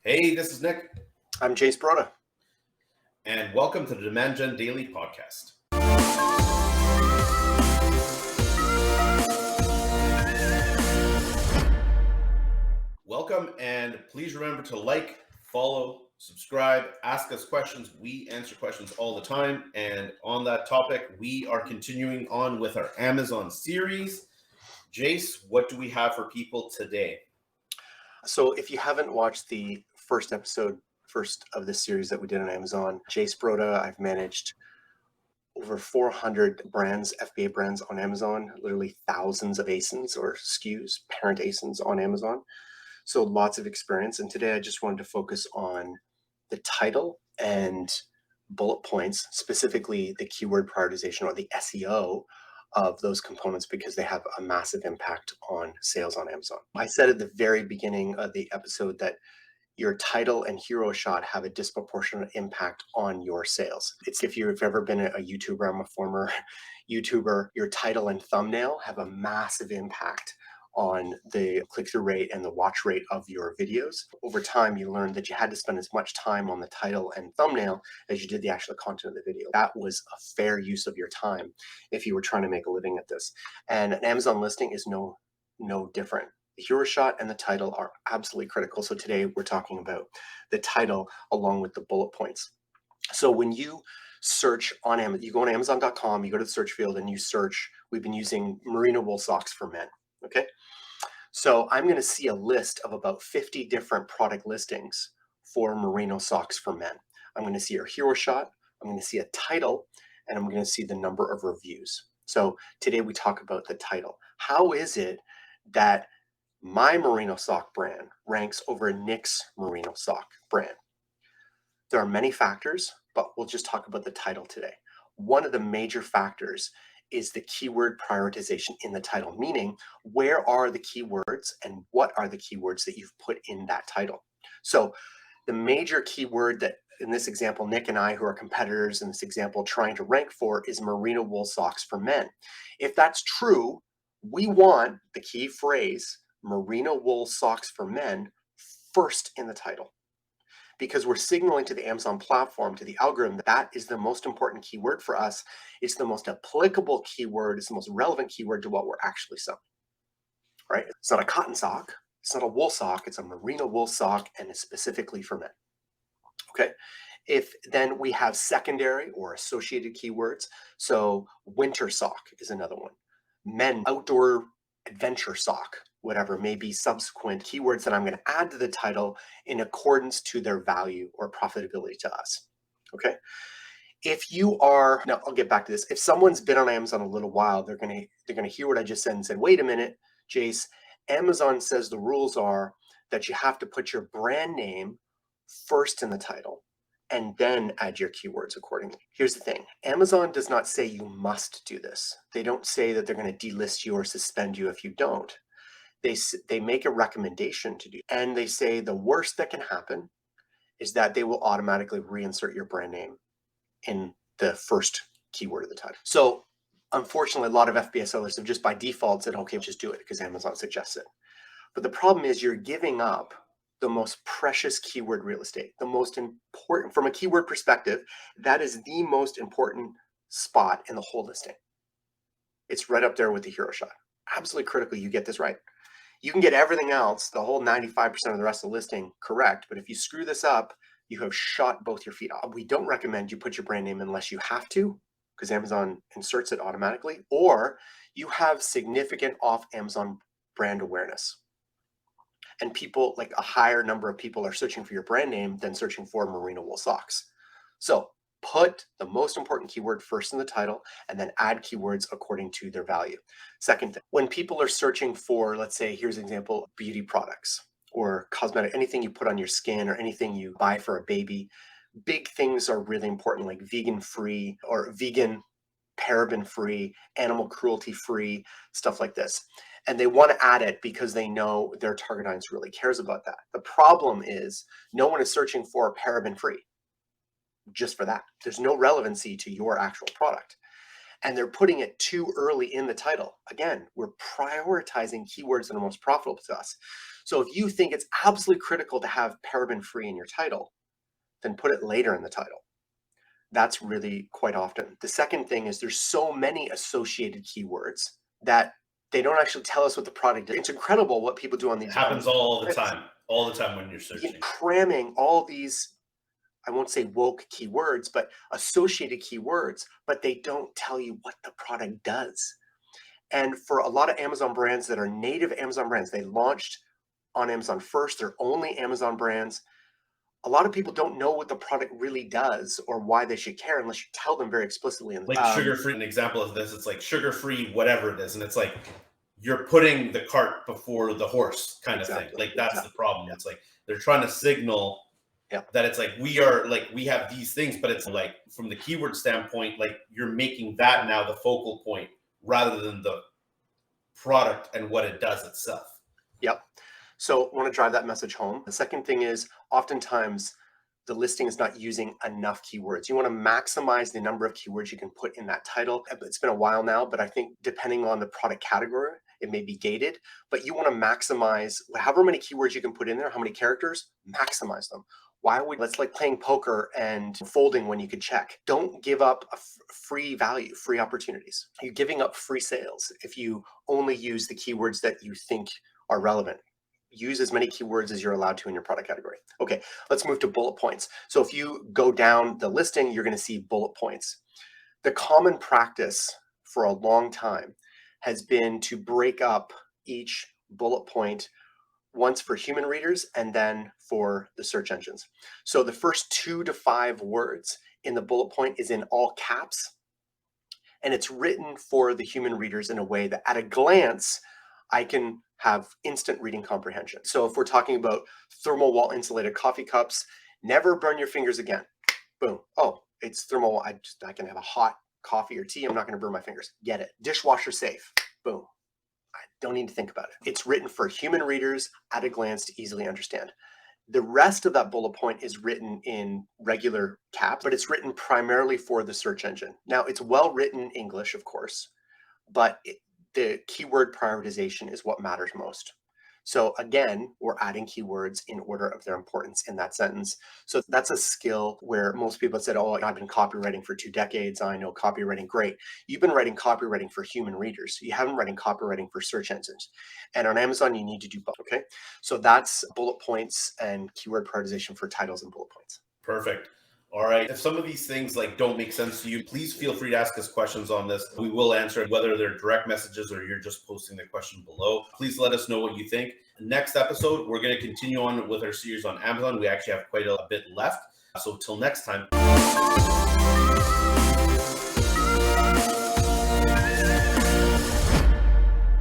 Hey, this is Nick, I'm Jace Broda. and welcome to the Demand Gen Daily Podcast. Welcome, and please remember to like, follow, subscribe, ask us questions. We answer questions all the time. And on that topic, we are continuing on with our Amazon series. Jace, what do we have for people today? So if you haven't watched the first of this series that we did on Amazon, Jace Broda, I've managed over 400 brands, FBA brands on Amazon, literally thousands of ASINs or SKUs, parent ASINs on Amazon. So lots of experience. And today I just wanted to focus on the title and bullet points, specifically the keyword prioritization or the SEO of those components, because they have a massive impact on sales on Amazon. I said at the very beginning of the episode that your title and hero shot have a disproportionate impact on your sales. It's if you've ever been a YouTuber, I'm a former YouTuber, your title and thumbnail have a massive impact on the click-through rate and the watch rate of your videos. Over time, you learned that you had to spend as much time on the title and thumbnail as you did the actual content of the video. That was a fair use of your time if you were trying to make a living at this. And an Amazon listing is no different. The hero shot and the title are absolutely critical. So today we're talking about the title along with the bullet points. So when you search on Amazon, you go on Amazon.com, you go to the search field and you search, we've been using merino wool socks for men. Okay. So I'm going to see a list of about 50 different product listings for merino socks for men. I'm going to see your hero shot. I'm going to see a title, and I'm going to see the number of reviews. So today we talk about the title. How is it that my merino sock brand ranks over Nick's merino sock brand? There are many factors, but we'll just talk about the title today. One of the major factors is the keyword prioritization in the title, meaning where are the keywords and what are the keywords that you've put in that title. So the major keyword that in this example, Nick and I, who are competitors in this example, trying to rank for is merino wool socks for men. If that's true, we want the key phrase merino wool socks for men first in the title, because we're signaling to the Amazon platform, to the algorithm, that is the most important keyword for us. It's the most applicable keyword. It's the most relevant keyword to what we're actually selling, right? It's not a cotton sock. It's not a wool sock. It's a merino wool sock, and it's specifically for men. Okay. If then we have secondary or associated keywords. So winter sock is another one. Men outdoor adventure sock, whatever may be subsequent keywords that I'm going to add to the title in accordance to their value or profitability to us. Okay. If you are, now I'll get back to this. If someone's been on Amazon a little while, they're going to hear what I just said and said, wait a minute, Jace, Amazon says the rules are that you have to put your brand name first in the title and then add your keywords accordingly. Here's the thing. Amazon does not say you must do this. They don't say that they're going to delist you or suspend you if you don't. They make a recommendation to do, and they say the worst that can happen is that they will automatically reinsert your brand name in the first keyword of the title. So unfortunately, a lot of FBA sellers have just by default said, okay, just do it because Amazon suggests it. But the problem is you're giving up the most precious keyword real estate, the most important from a keyword perspective. That is the most important spot in the whole listing. It's right up there with the hero shot. Absolutely critical you get this right. You can get everything else, the whole 95% of the rest of the listing, correct. But if you screw this up, you have shot both your feet off. We don't recommend you put your brand name unless you have to, because Amazon inserts it automatically, or you have significant off Amazon brand awareness. And people, like a higher number of people are searching for your brand name than searching for merino wool socks. So put the most important keyword first in the title and then add keywords according to their value. Second thing, when people are searching for, let's say, here's an example, beauty products or cosmetic, anything you put on your skin or anything you buy for a baby, big things are really important, like vegan free or vegan, paraben free, animal cruelty free, stuff like this. And they want to add it because they know their target audience really cares about that. The problem is no one is searching for paraben free just for that. There's no relevancy to your actual product. And they're putting it too early in the title. Again, we're prioritizing keywords that are most profitable to us. So if you think it's absolutely critical to have paraben free in your title, then put it later in the title. That's really quite often. The second thing is there's so many associated keywords that they don't actually tell us what the product is. It's incredible what people do on these. It happens all the time when you're searching. Cramming all these, I won't say woke keywords, but associated keywords, but they don't tell you what the product does. And for a lot of Amazon brands that are native Amazon brands, they launched on Amazon first, they're only Amazon brands. A lot of people don't know what the product really does or why they should care unless you tell them very explicitly. Like sugar-free, an example of this, it's like sugar-free, whatever it is. And it's like, you're putting the cart before the horse kind of thing. Like that's the problem. It's like, they're trying to signal that it's like, we have these things, but it's like from the keyword standpoint, like you're making that now the focal point rather than the product and what it does itself. Yep. So I want to drive that message home. The second thing is oftentimes the listing is not using enough keywords. You want to maximize the number of keywords you can put in that title. It's been a while now, but I think depending on the product category, it may be gated, but you want to maximize however many keywords you can put in there, how many characters, maximize them. That's like playing poker and folding when you could check. Don't give up a free value, free opportunities. You're giving up free sales if you only use the keywords that you think are relevant. Use as many keywords as you're allowed to in your product category. Okay, let's move to bullet points. So if you go down the listing, you're going to see bullet points. The common practice for a long time has been to break up each bullet point once for human readers and then for the search engines. So the first 2 to 5 words in the bullet point is in all caps, and it's written for the human readers in a way that at a glance, I can have instant reading comprehension. So if we're talking about thermal wall insulated coffee cups, never burn your fingers again. Boom. Oh, it's thermal wall. I can have a hot coffee or tea. I'm not going to burn my fingers. Get it. Dishwasher safe. Boom. I don't need to think about it. It's written for human readers at a glance to easily understand. The rest of that bullet point is written in regular caps, but it's written primarily for the search engine. Now, it's well written in English, of course, but the keyword prioritization is what matters most. So again, we're adding keywords in order of their importance in that sentence. So that's a skill where most people have said, oh, I've been copywriting for 2 decades. I know copywriting great. You've been writing copywriting for human readers. You haven't writing copywriting for search engines. And on Amazon, you need to do both, okay? So that's bullet points and keyword prioritization for titles and bullet points. Perfect. All right. If some of these things don't make sense to you, please feel free to ask us questions on this. We will answer whether they're direct messages or you're just posting the question below. Please let us know what you think. Next episode, we're going to continue on with our series on Amazon. We actually have quite a bit left. So till next time.